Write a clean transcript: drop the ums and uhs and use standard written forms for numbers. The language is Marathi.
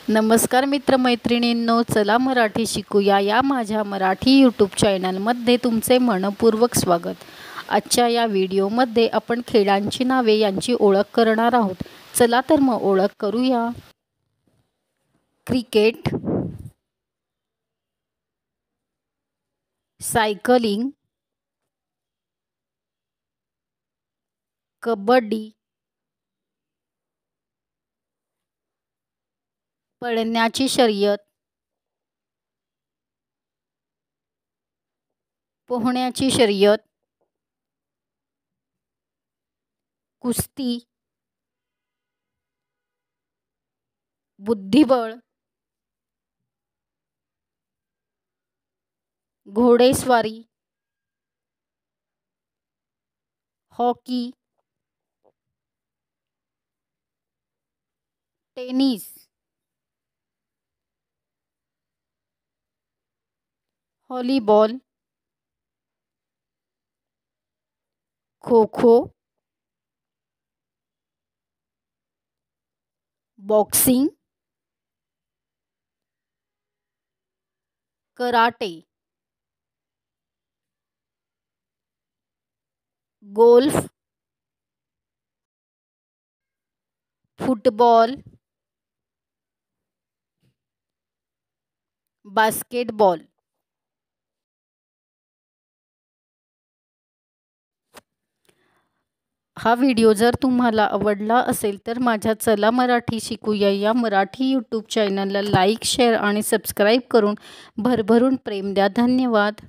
नमस्कार मित्रमैत्रिणींनो, चला मराठी शिकूया या माझ्या मराठी यूट्यूब चॅनलमध्ये तुमचे मनपूर्वक स्वागत। आजच्या या व्हिडिओमध्ये आपण खेळांची नावे यांची ओळख करणार आहोत। चला तर मग ओळख करूया। क्रिकेट, सायकलिंग, कबड्डी, पळण्याची शर्यत, पोहण्याची शर्यत, कुस्ती, बुद्धिबळ, घोडेस्वारी, hockey, tennis, volleyball, kho kho, boxing, karate, golf, football, basketball. हा व्हिडिओ जर तुम्हाला आवडला असेल तर माझ्या चला मराठी शिकूया या मराठी यूट्यूब चॅनलला लाईक, शेअर आणि सबस्क्राईब करून भरभरून प्रेम द्या। धन्यवाद।